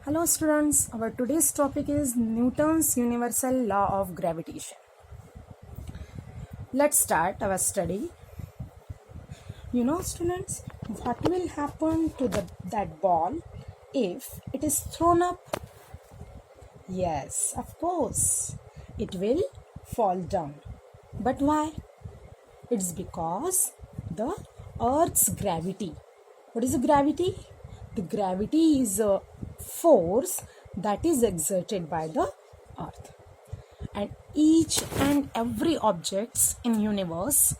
Hello students, our today's topic is Newton's universal law of gravitation. Let's start our study. You know students, what will happen to that ball if it is thrown up? Yes, of course, it will fall down. But why? It's because the Earth's gravity. What is the gravity? The gravity is a force that is exerted by the Earth. And each and every objects in universe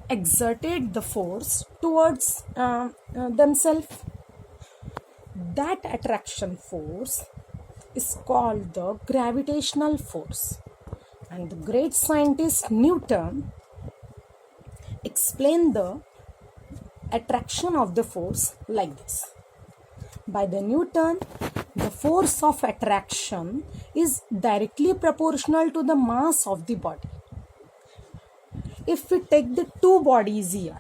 exerted the force towards themselves. That attraction force is called the gravitational force. And the great scientist Newton explained the attraction of the force like this. By the Newton, the force of attraction is directly proportional to the mass of the body. If we take the two bodies here,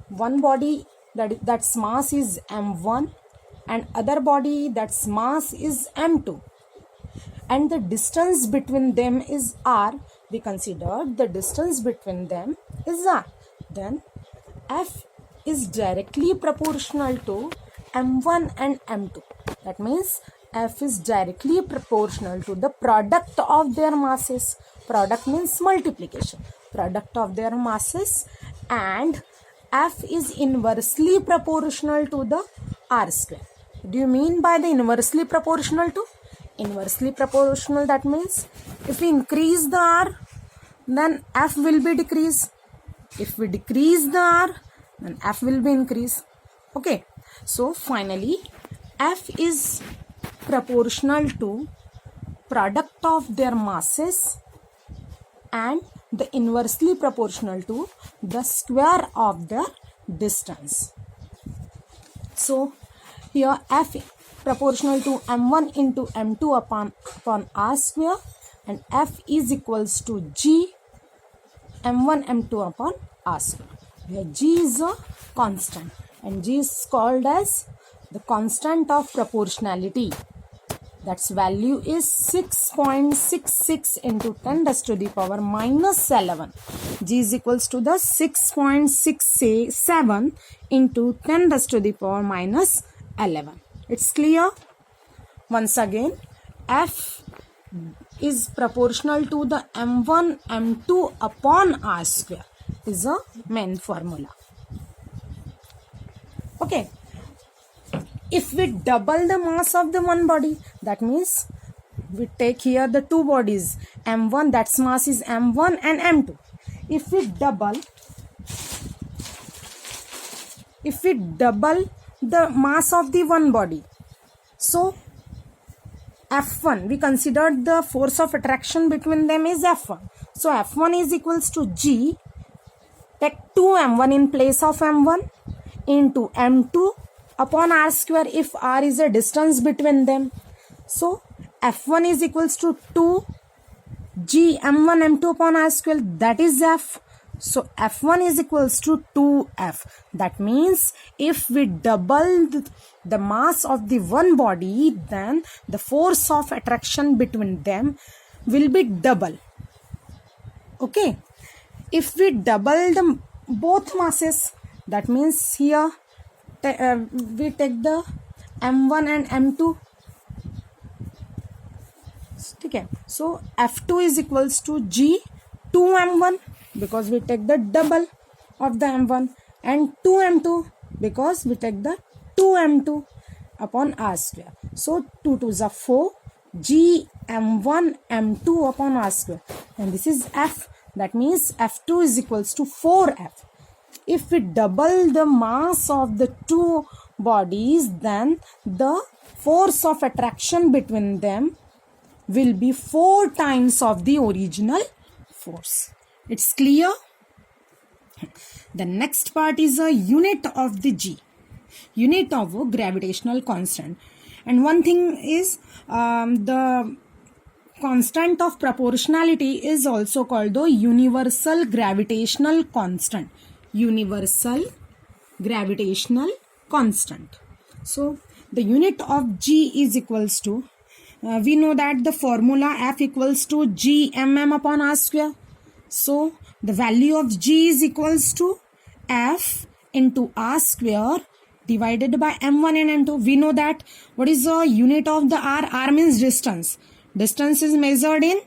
one body that's mass is m1 and other body that's mass is m2, and the distance between them is r, we consider the distance between them is r, then F is directly proportional to m1 and m2. That means F is directly proportional to the product of their masses. Product means multiplication. Product of their masses, and F is inversely proportional to the r square. What do you mean by the inversely proportional to? Inversely proportional, that means if we increase the r, then F will be decreased. If we decrease the r, then F will be increased. Okay. So finally, F is proportional to product of their masses and the inversely proportional to the square of the distance. So here F proportional to m1 into m2 upon r square, and F is equals to g m1 m2 upon r square. Here g is a constant, and g is called as the constant of proportionality. That's value is 6.66 into 10 raised to the power minus 11. G is equals to the 6.67 into 10 raised to the power minus 11. It's clear? Once again, F is proportional to the m1 m2 upon r square is a main formula. Okay. If we double the mass of the one body, that means we take here the two bodies, m1, that's mass is m1 and m2. If we double the mass of the one body, so F1, we considered the force of attraction between them is F1. So F1 is equals to G, take 2m1 in place of m1 into m2 upon r square if r is a distance between them. So F1 is equals to 2 G m1 m2 upon r square, that is F. So F1 is equals to 2F. That means if we double the mass of the one body, then the force of attraction between them will be double. Okay. If we double the both masses, that means here we take the m1 and m2. Okay. So F2 is equals to G 2m1 because we take the double of the m1, and 2m2 because we take the 2m2 upon r square. So 2 2s are 4, G m1 m2 upon r square, and this is F. That means F2 is equals to 4F. If we double the mass of the two bodies, then the force of attraction between them will be 4 times of the original force. It's clear? The next part is a unit of the G, unit of a gravitational constant. And one thing is the constant of proportionality is also called the universal gravitational constant. Universal gravitational constant. So the unit of G is equals to, we know that the formula F equals to G mm upon R square. So the value of G is equals to F into R square divided by m1 and m2. We know that what is the unit of the R? R means distance. Distance is measured in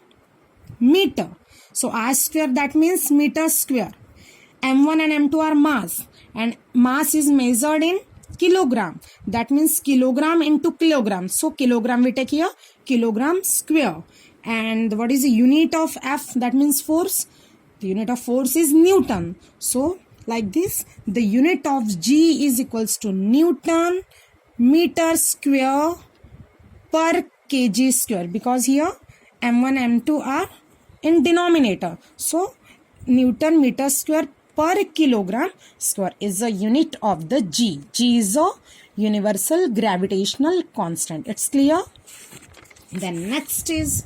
meter. So R square, that means meter square. M1 and M2 are mass, and mass is measured in kilogram. That means kilogram into kilogram. So kilogram we take here, kilogram square. And what is the unit of F? That means force. The unit of force is Newton. So like this, the unit of G is equals to Newton meter square per kg square, because here M1 M2 are in denominator. So Newton meter square per kilogram square is the unit of the G. G is a universal gravitational constant. It's clear? Then next is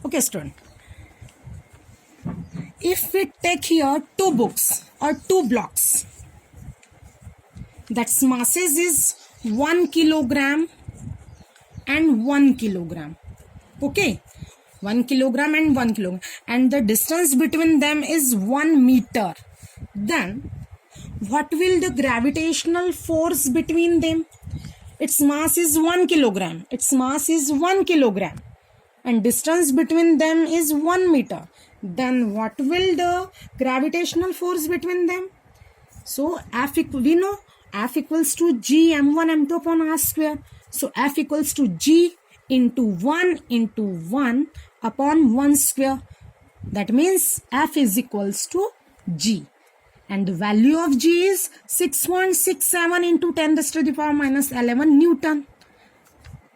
okay student, if we take here two books or two blocks, that's masses is 1 kilogram and 1 kilogram. Okay, 1 kilogram and 1 kilogram, and the distance between them is 1 meter. Then what will the gravitational force between them? Its mass is 1 kilogram. Its mass is 1 kilogram. And distance between them is 1 meter. Then what will the gravitational force between them? So we know F equals to G m1 m2 upon R square. So F equals to G into 1 upon 1 square. That means F is equals to G. And the value of G is 6.67 into 10 raised to the power minus 11 Newton.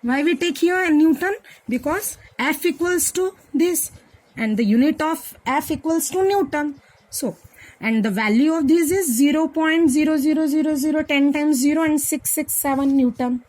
Why we take here a Newton? Because F equals to this, and the unit of F equals to Newton. So, and the value of this is 0.00010 times 0 and 667 Newton.